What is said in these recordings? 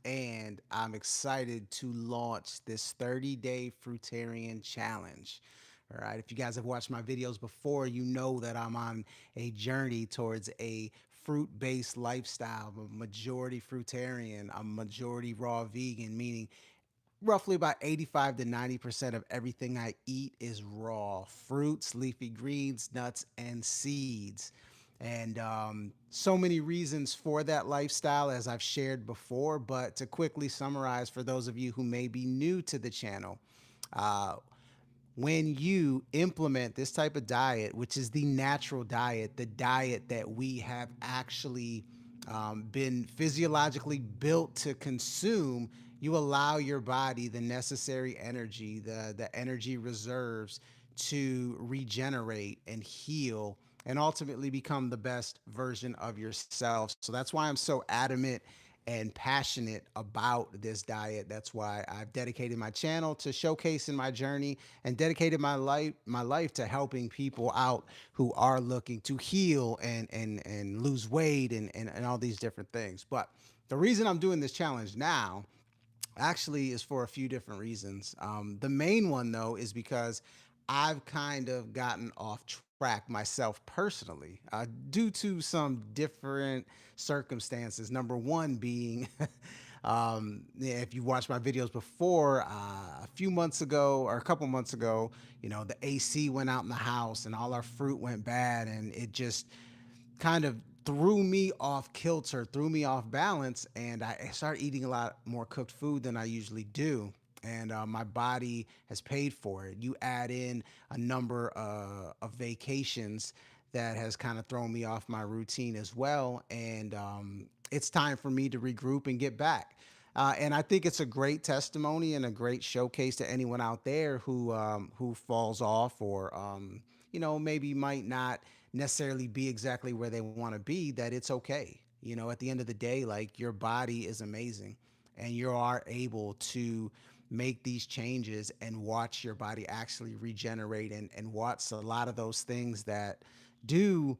and I'm excited to launch this 30-day Fruitarian challenge. All right, if you guys have watched my videos before, you know that I'm on a journey towards a fruit-based lifestyle. I'm a majority fruitarian. I'm majority raw vegan, meaning roughly about 85 to 90% of everything I eat is raw fruits, leafy greens, nuts, and seeds. And so many reasons for that lifestyle, as I've shared before. But to quickly summarize for those of you who may be new to the channel, uh, when you implement this type of diet, which is the natural diet, the diet that we have actually been physiologically built to consume, you allow your body the necessary energy, the energy reserves to regenerate and heal and ultimately become the best version of yourself. So that's why I'm so adamant and passionate about this diet. That's why I've dedicated my channel to showcasing my journey and dedicated my life to helping people out who are looking to heal and lose weight and all these different things. But the reason I'm doing this challenge now actually is for a few different reasons. The main one, though, is because I've kind of gotten off track myself personally due to some different circumstances. Number one being, yeah, if you watched my videos before, a few months ago or a couple months ago, the AC went out in the house and all our fruit went bad, and it just kind of threw me off kilter, threw me off balance, and I started eating a lot more cooked food than I usually do. And my body has paid for it. You add in a number of vacations that has kind of thrown me off my routine as well. And it's time for me to regroup and get back. And I think it's a great testimony and a great showcase to anyone out there who falls off or maybe might not necessarily be exactly where they want to be. That it's okay. At the end of the day, like your body is amazing, and you are able to make these changes and watch your body actually regenerate and watch a lot of those things that do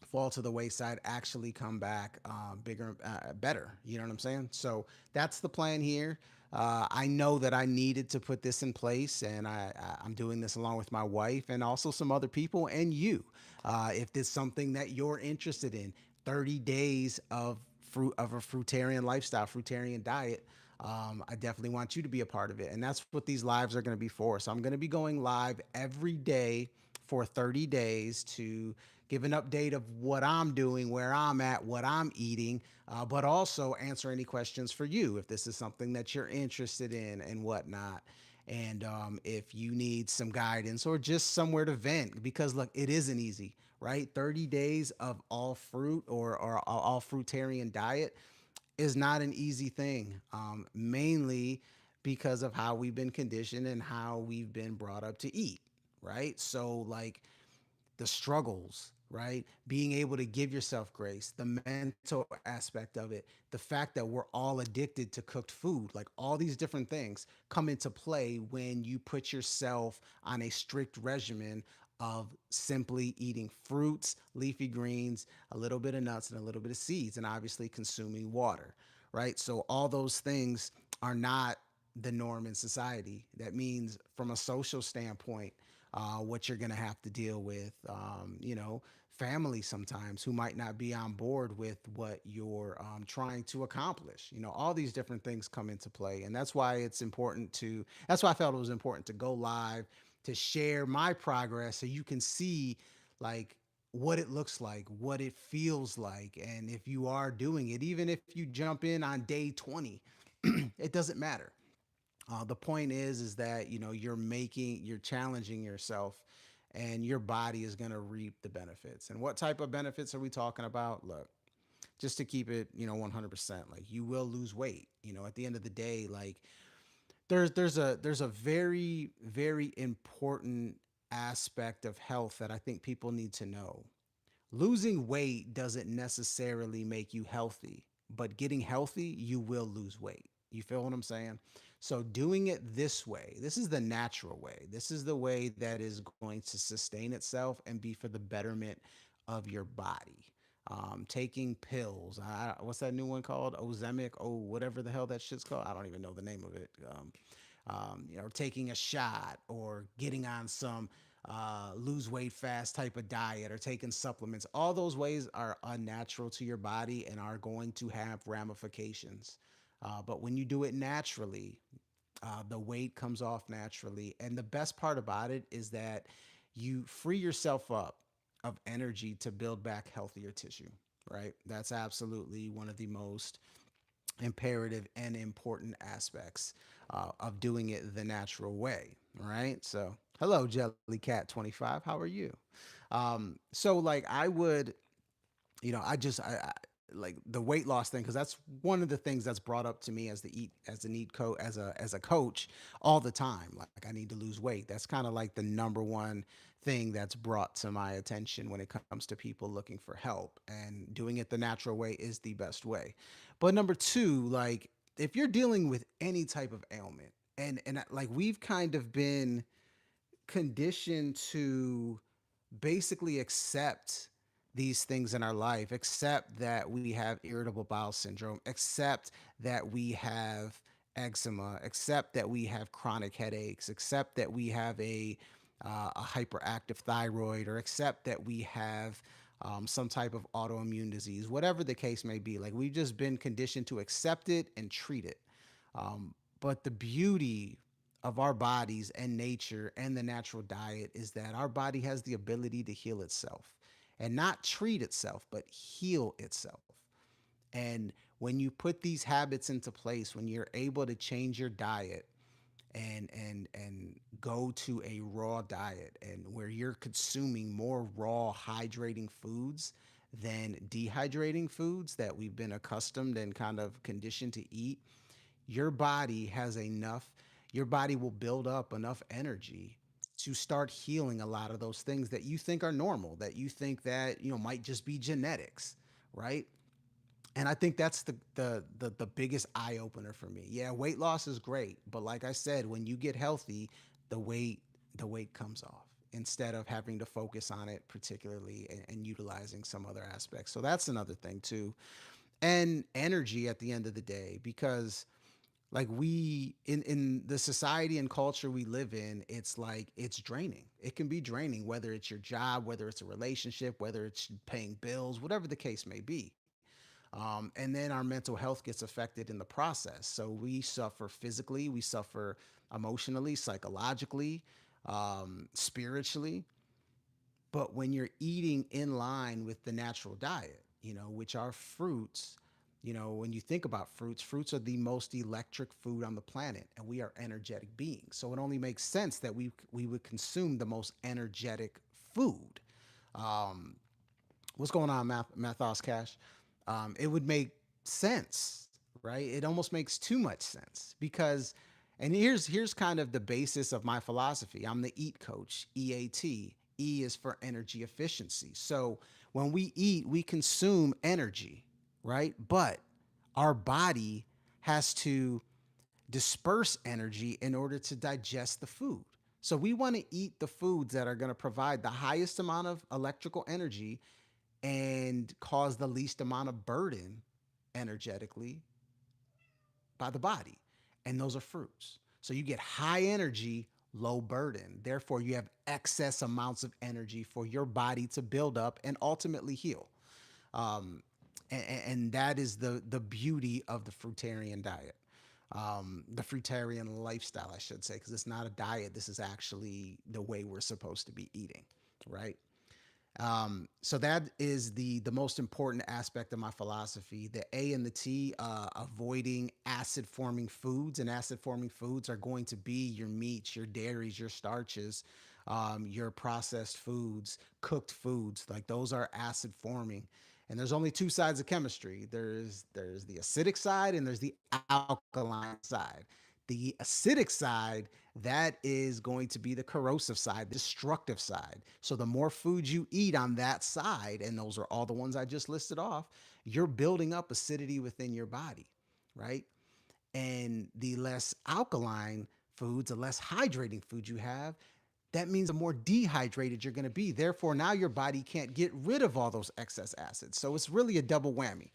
fall to the wayside actually come back bigger, better. You know what I'm saying? So that's the plan here. I know that I needed to put this in place, and I'm doing this along with my wife and also some other people and you. If there's something that you're interested in, 30 days of a fruitarian lifestyle, fruitarian diet. I definitely want you to be a part of it. And that's what these lives are going to be for. So I'm going to be going live every day for 30 days to give an update of what I'm doing, where I'm at, what I'm eating, but also answer any questions for you if this is something that you're interested in and whatnot. And if you need some guidance or just somewhere to vent, because look, it isn't easy, right? 30 days of all fruit or all fruitarian diet is not an easy thing, mainly because of how we've been conditioned and how we've been brought up to eat, right? So, like, the struggles, right? Being able to give yourself grace, the mental aspect of it, the fact that we're all addicted to cooked food, like all these different things come into play when you put yourself on a strict regimen of simply eating fruits, leafy greens, a little bit of nuts, and a little bit of seeds, and obviously consuming water, right? So all those things are not the norm in society. That means, from a social standpoint, what you're going to have to deal with, family sometimes who might not be on board with what you're trying to accomplish. All these different things come into play. And that's why I felt it was important to go live, to share my progress so you can see, like, what it looks like, what it feels like. And if you are doing it, even if you jump in on day 20, it doesn't matter. The point is that you're challenging yourself, and your body is going to reap the benefits. And what type of benefits are we talking about? Look, just to keep it 100%, like, you will lose weight. At the end of the day, like, there's a very, very important aspect of health that I think people need to know. Losing weight doesn't necessarily make you healthy, but getting healthy, you will lose weight. You feel what I'm saying? So, doing it this way, this is the natural way. This is the way that is going to sustain itself and be for the betterment of your body. taking pills. What's that new one called? Ozemic, whatever the hell that shit's called. I don't even know the name of it. Taking a shot or getting on some lose weight fast type of diet or taking supplements. All those ways are unnatural to your body and are going to have ramifications. But when you do it naturally, the weight comes off naturally. And the best part about it is that you free yourself up of energy to build back healthier tissue, right? That's absolutely one of the most imperative and important aspects of doing it the natural way, right? So, hello, Jellycat25. How are you? So, like, I would I like the weight loss thing because that's one of the things that's brought up to me as the need coach as a coach all the time. Like I need to lose weight. That's kind of like the number one thing that's brought to my attention when it comes to people looking for help, and doing it the natural way is the best way. But number two, like if you're dealing with any type of ailment, and like we've kind of been conditioned to basically accept these things in our life, accept that we have irritable bowel syndrome, accept that we have eczema, accept that we have chronic headaches, accept that we have a hyperactive thyroid, or accept that we have some type of autoimmune disease, whatever the case may be. Like we've just been conditioned to accept it and treat it. But the beauty of our bodies and nature and the natural diet is that our body has the ability to heal itself and not treat itself, but heal itself. And when you put these habits into place, when you're able to change your diet and go to a raw diet, and where you're consuming more raw hydrating foods than dehydrating foods that we've been accustomed and kind of conditioned to eat, your body has enough, your body will build up enough energy to start healing a lot of those things that you think are normal, that you think that, might just be genetics, right? And I think that's the biggest eye opener for me. Yeah, weight loss is great, but like I said, when you get healthy, the weight the weight comes off instead of having to focus on it particularly, and utilizing some other aspects. So that's another thing too. And energy at the end of the day, because like we in the society and culture we live in, it's like it's draining. It can be draining, whether it's your job, whether it's a relationship, whether it's paying bills, whatever the case may be. And then our mental health gets affected in the process. So we suffer physically, we suffer emotionally, psychologically, spiritually. But when you're eating in line with the natural diet, which are fruits, when you think about fruits, fruits are the most electric food on the planet, and we are energetic beings. So it only makes sense that we would consume the most energetic food. Um, what's going on, Mathos Cash? It would make sense, right? It almost makes too much sense because, and here's kind of the basis of my philosophy. I'm the eat coach, EAT. E is for energy efficiency. So when we eat, we consume energy, right? But our body has to disperse energy in order to digest the food. So we want to eat the foods that are going to provide the highest amount of electrical energy and cause the least amount of burden energetically by the body. And those are fruits. So you get high energy, low burden. Therefore, you have excess amounts of energy for your body to build up and ultimately heal. Um, and that is the beauty of the fruitarian diet, the fruitarian lifestyle, I should say, because it's not a diet. This is actually the way we're supposed to be eating, right? So that is the most important aspect of my philosophy. The A and the T, avoiding acid forming foods, and acid forming foods are going to be your meats, your dairies, your starches, your processed foods, cooked foods. Like those are acid forming. And there's only two sides of chemistry. There's the acidic side and there's the alkaline side. The acidic side, that is going to be the corrosive side, the destructive side. So the more food you eat on that side, and those are all the ones I just listed off, you're building up acidity within your body, right? And the less alkaline foods, the less hydrating food you have, that means the more dehydrated you're going to be. Therefore, now your body can't get rid of all those excess acids. So it's really a double whammy.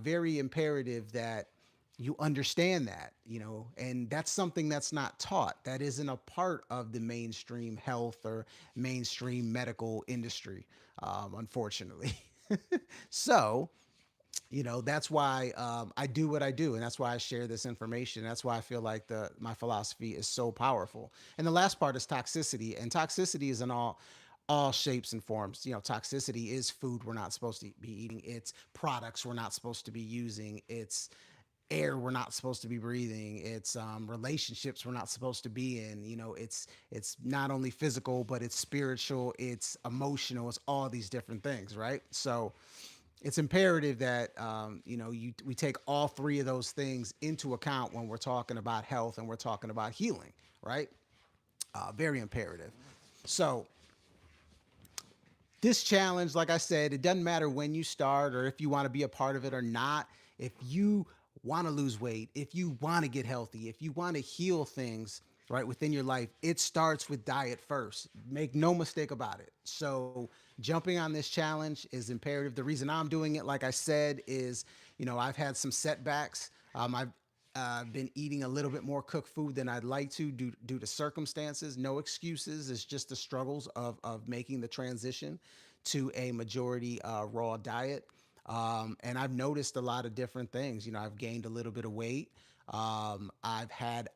Very imperative that you understand that, and that's something that's not taught. That isn't a part of the mainstream health or mainstream medical industry, unfortunately. So, that's why I do what I do, and that's why I share this information. That's why I feel like the my philosophy is so powerful. And the last part is toxicity, and toxicity is in all shapes and forms. Toxicity is food we're not supposed to be eating. It's products we're not supposed to be using. It's air we're not supposed to be breathing. It's relationships we're not supposed to be in. It's not only physical, but it's spiritual, it's emotional, it's all these different things, right? So it's imperative that we take all three of those things into account when we're talking about health and we're talking about healing, right? Very imperative. So this challenge, like I said, it doesn't matter when you start or if you want to be a part of it or not. If you want to lose weight, if you want to get healthy, if you want to heal things right within your life, it starts with diet first. Make no mistake about it. So jumping on this challenge is imperative. The reason I'm doing it, like I said, is I've had some setbacks. I've been eating a little bit more cooked food than I'd like to due to circumstances. No excuses. It's just the struggles of making the transition to a majority raw diet. And I've noticed a lot of different things. I've gained a little bit of weight. I've had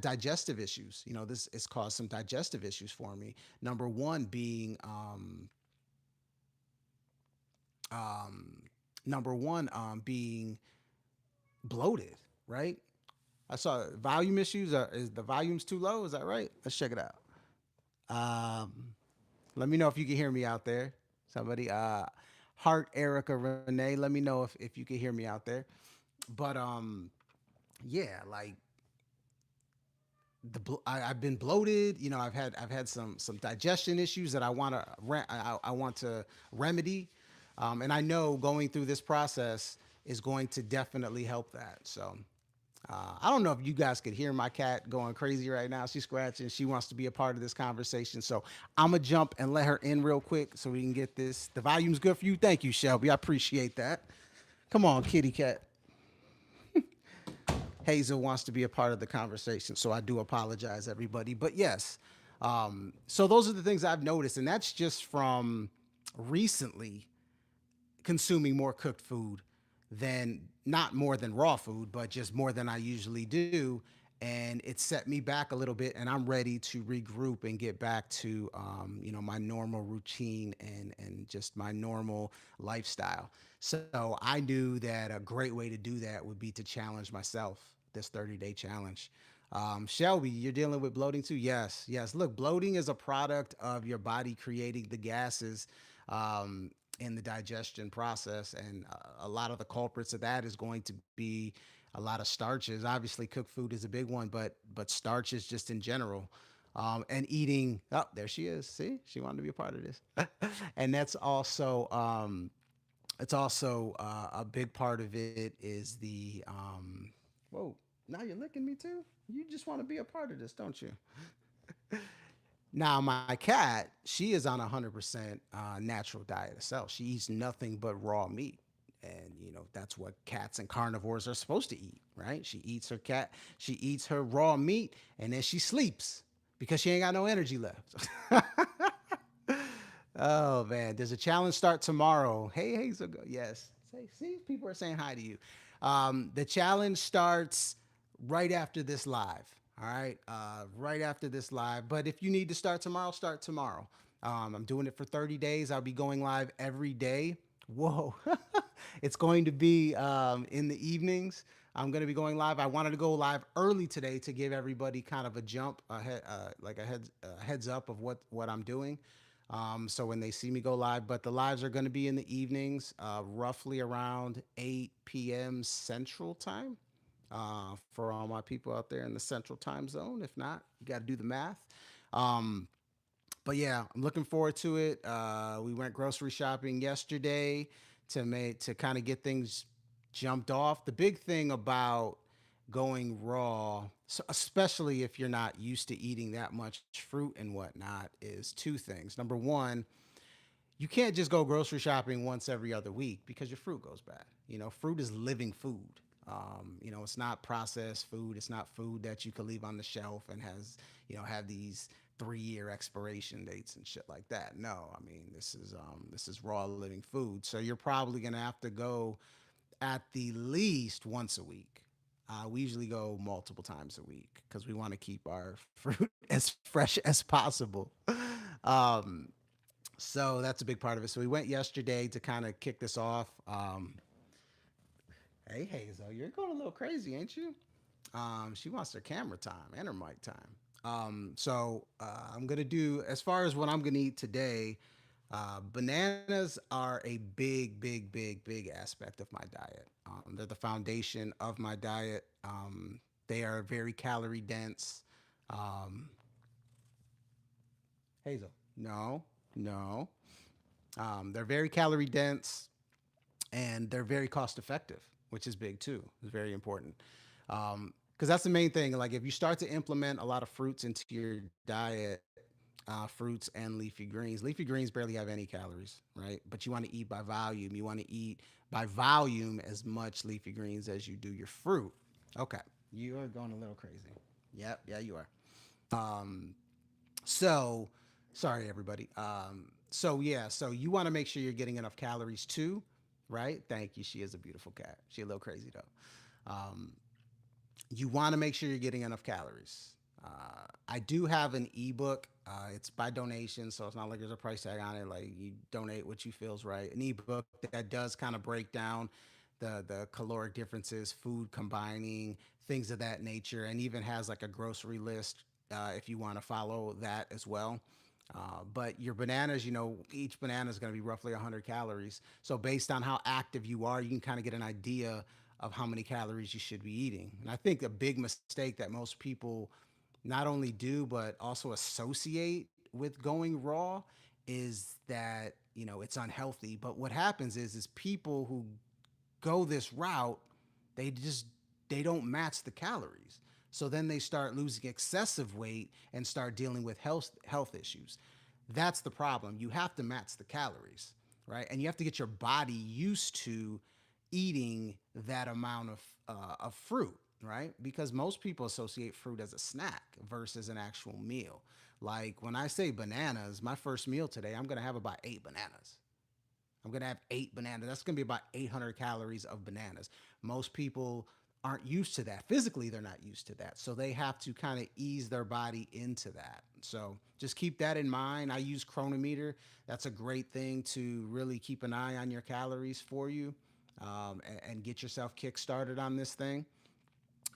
digestive issues. This has caused some digestive issues for me. Number one being um, being bloated, right? I saw volume issues. Is the volumes too low? Is that right? Let's check it out. Um, Let me know if you can hear me out there. Somebody, Heart, Erica, Renee. Let me know if you can hear me out there. But yeah, like I've been bloated. I've had some digestion issues that I want to remedy, and I know going through this process is going to definitely help that. So I don't know if you guys could hear my cat going crazy right now. She's scratching. She wants to be a part of this conversation. So I'm going to jump and let her in real quick so we can get this. The volume's good for you. Thank you, Shelby. I appreciate that. Come on, kitty cat. Hazel wants to be a part of the conversation. So I do apologize, everybody. But yes, so those are the things I've noticed. And that's just from recently consuming more cooked food than not more than raw food, but just more than I usually do. And it set me back a little bit, and I'm ready to regroup and get back to my normal routine and just my normal lifestyle. So I knew that a great way to do that would be to challenge myself this 30-day challenge. Shelby, you're dealing with bloating too? Yes, yes. Look, bloating is a product of your body creating the gases in the digestion process. And a lot of the culprits of that is going to be a lot of starches. Obviously, cooked food is a big one, but starches just in general. And eating. Oh, there she is. See, she wanted to be a part of this. And that's also it's also a big part of it is the whoa. Now you're licking me too. You just want to be a part of this, don't you? Now, my cat, she is on a 100% natural diet herself. She eats nothing but raw meat. And, that's what cats and carnivores are supposed to eat, right? She eats her raw meat, and then she sleeps because she ain't got no energy left. Oh, man. There's a challenge start tomorrow. Hey, Hazel. Yes. See, people are saying hi to you. The challenge starts right after this live. All right. Right after this live. But if you need to start tomorrow, start tomorrow. I'm doing it for 30 days. I'll be going live every day. Whoa. It's going to be in the evenings. I'm going to be going live. I wanted to go live early today to give everybody kind of a jump ahead, like a heads up of what I'm doing. So when they see me go live, but the lives are going to be in the evenings, roughly around 8 p.m. Central Time for all my people out there in the Central Time Zone. If not, you got to do the math. Um, but yeah, I'm looking forward to it. We went grocery shopping yesterday to kind of get things jumped off. The big thing about going raw, so especially if you're not used to eating that much fruit and whatnot, is two things. Number one, you can't just go grocery shopping once every other week because your fruit goes bad. Fruit is living food. It's not processed food. It's not food that you could leave on the shelf and have these 3-year expiration dates and shit like that. No, I mean this is raw living food. So you're probably gonna have to go at the least once a week. We usually go multiple times a week because we want to keep our fruit as fresh as possible. Um, so that's a big part of it. So we went yesterday to kind of kick this off. Hey Hazel, you're going a little crazy, ain't you? She wants her camera time and her mic time. I'm gonna do as far as what I'm gonna eat today. Bananas are a big aspect of my diet. They're the foundation of my diet. They are very calorie dense. Um, Hazel, no, no. They're very calorie dense and they're very cost effective, which is big too. It's very important. Because that's the main thing. Like if you start to implement a lot of fruits into your diet, fruits and leafy greens barely have any calories, right? But you want to eat by volume. You want to eat by volume as much leafy greens as you do your fruit. Okay, you are going a little crazy. Yep, yeah, you are. Um, so, sorry everybody. So you want to make sure you're getting enough calories too, right? Thank you. She is a beautiful cat. She a little crazy though. You want to make sure you're getting enough calories. I do have an ebook. It's by donation, so it's not like there's a price tag on it. Like you donate what you feels right. An ebook that does kind of break down the caloric differences, food combining, things of that nature, and even has like a grocery list if you want to follow that as well. But your bananas, each banana is going to be roughly 100 calories. So based on how active you are, you can kind of get an idea of how many calories you should be eating. And I think a big mistake that most people not only do but also associate with going raw is that it's unhealthy. But what happens is people who go this route, they just they don't match the calories. So then they start losing excessive weight and start dealing with health issues. That's the problem. You have to match the calories, right? And you have to get your body used to eating that amount of fruit, right? Because most people associate fruit as a snack versus an actual meal. Like when I say bananas, my first meal today, I'm gonna have about 8 bananas. I'm gonna have 8 bananas. That's gonna be about 800 calories of bananas. Most people aren't used to that. Physically, they're not used to that. So they have to kind of ease their body into that. So just keep that in mind. I use Chronometer. That's a great thing to really keep an eye on your calories for you and get yourself kick started on this thing.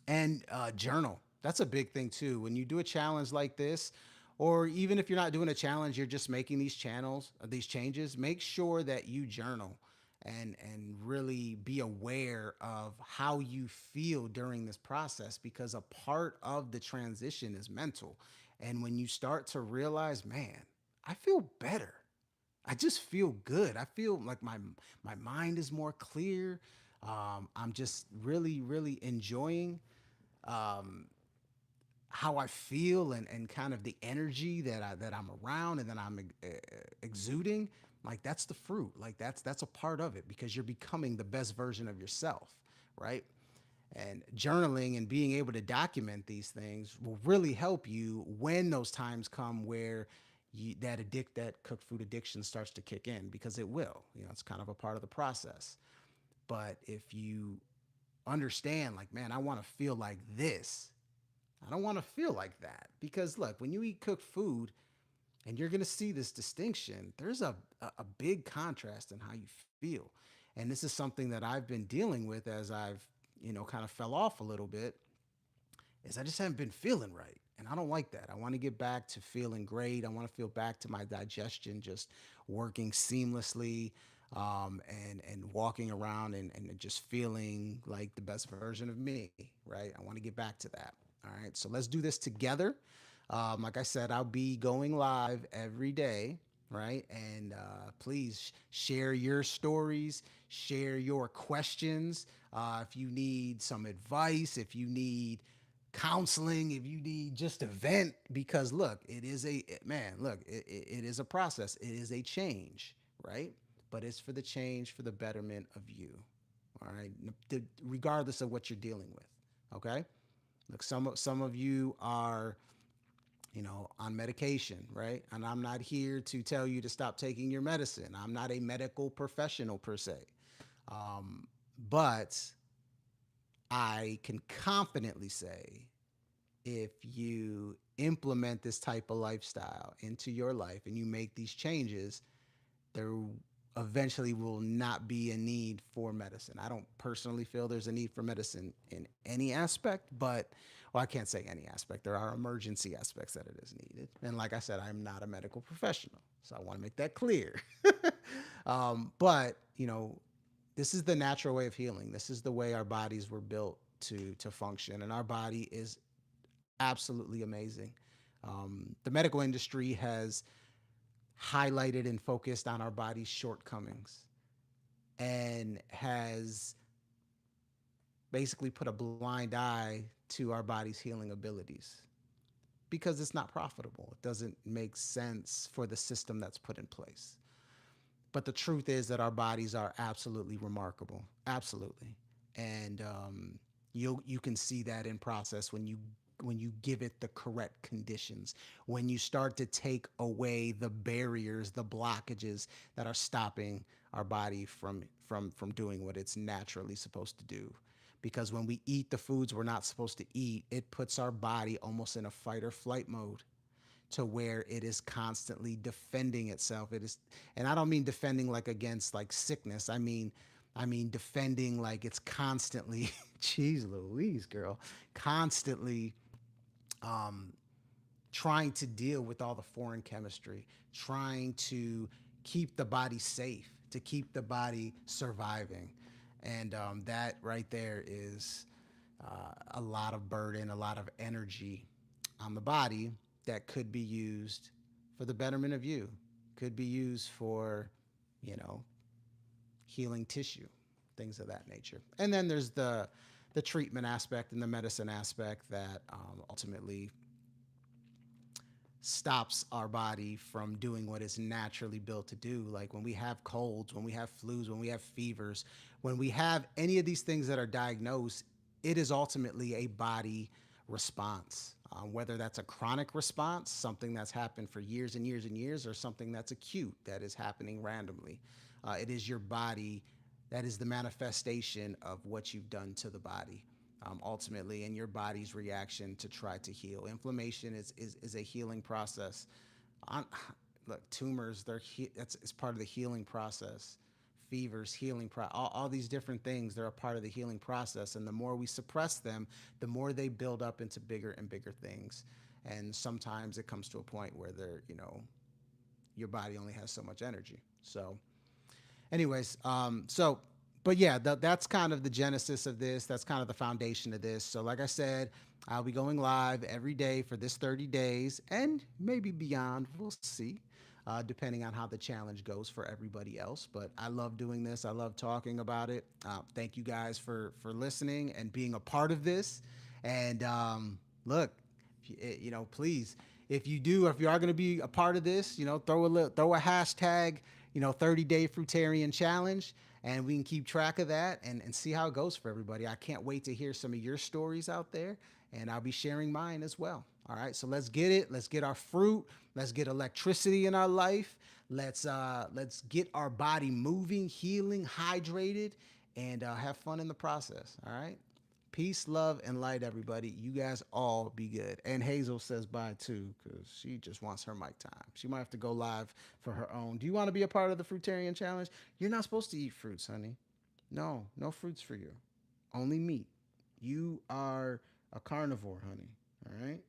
And journal. That's a big thing too. When you do a challenge like this, or even if you're not doing a challenge, you're just making these changes. Make sure that you journal and really be aware of how you feel during this process because a part of the transition is mental. And when you start to realize, man, I feel better. I just feel good. I feel like my mind is more clear. I'm just really enjoying um, how I feel and kind of the energy that I'm around and that I'm exuding. Like that's the fruit. Like that's a part of it because you're becoming the best version of yourself, right? And journaling and being able to document these things will really help you when those times come where that cooked food addiction starts to kick in because it will. It's kind of a part of the process. But if you understand, like, man, I want to feel like this. I don't want to feel like that because look, when you eat cooked food and you're going to see this distinction, there's a big contrast in how you feel. And this is something that I've been dealing with as I've, kind of fell off a little bit is I just haven't been feeling right. And I don't like that. I want to get back to feeling great. I want to feel back to my digestion just working seamlessly and walking around and just feeling like the best version of me, right? I want to get back to that. All right. So let's do this together. Like I said, I'll be going live every day. right? And please share your stories, share your questions. If you need some advice, if you need counseling, if you need just a vent, because look, it is a man, look, it is a process, it is a change, right? But it's for the change for the betterment of you, all right? Regardless of what you're dealing with, okay? Look, some of you are on medication, right? And I'm not here to tell you to stop taking your medicine. I'm not a medical professional per se. Um, but I can confidently say if you implement this type of lifestyle into your life and you make these changes, there eventually will not be a need for medicine. I don't personally feel there's a need for medicine in any aspect, but well, I can't say any aspect. There are emergency aspects that it is needed. And like I said, I'm not a medical professional, so I want to make that clear. But this is the natural way of healing. This is the way our bodies were built to function, and our body is absolutely amazing. The medical industry has highlighted and focused on our body's shortcomings and has basically put a blind eye to our body's healing abilities because it's not profitable. It doesn't make sense for the system that's put in place. But the truth is that our bodies are absolutely remarkable, absolutely, and you can see that in process when you give it the correct conditions, when you start to take away the barriers, the blockages that are stopping our body from doing what it's naturally supposed to do. Because when we eat the foods we're not supposed to eat, it puts our body almost in a fight or flight mode to where it is constantly defending itself. It is, and I don't mean defending like against like sickness. I mean defending like it's constantly, geez Louise, girl, constantly um, trying to deal with all the foreign chemistry, trying to keep the body safe, to keep the body surviving. And that right there is a lot of burden, a lot of energy on the body that could be used for the betterment of you, could be used for, you know, healing tissue, things of that nature. And then there's the treatment aspect and the medicine aspect that ultimately stops our body from doing what it's naturally built to do. Like when we have colds, when we have flus, when we have fevers, when we have any of these things that are diagnosed, it is ultimately a body response. Whether that's a chronic response, something that's happened for years and years and years, or something that's acute that is happening randomly. It is your body that is the manifestation of what you've done to the body, ultimately, and your body's reaction to try to heal. Inflammation is a healing process. On, look, tumors, that's it's part of the healing process. Fevers, all these different things, they're a part of the healing process. And the more we suppress them, the more they build up into bigger and bigger things. And sometimes it comes to a point where your body only has so much energy. So anyways, but yeah, that's kind of the genesis of this. That's kind of the foundation of this. So like I said, I'll be going live every day for this 30 days and maybe beyond. We'll see, depending on how the challenge goes for everybody else. But I love doing this. I love talking about it. Thank you guys for listening and being a part of this. And look, please, if you are going to be a part of this, throw a hashtag, 30-day Fruitarian challenge, and we can keep track of that and see how it goes for everybody. I can't wait to hear some of your stories out there, and I'll be sharing mine as well. All right, so let's get it. Let's get our fruit. Let's get electricity in our life. Let's get our body moving, healing, hydrated, and have fun in the process. All right. Peace, love, and light, everybody. You guys all be good. And Hazel says bye too, because she just wants her mic time. She might have to go live for her own. Do you want to be a part of the Fruitarian Challenge? You're not supposed to eat fruits, honey. No, no fruits for you. Only meat. You are a carnivore, honey. All right?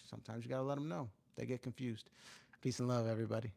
Sometimes you got to let them know. They get confused. Peace and love, everybody.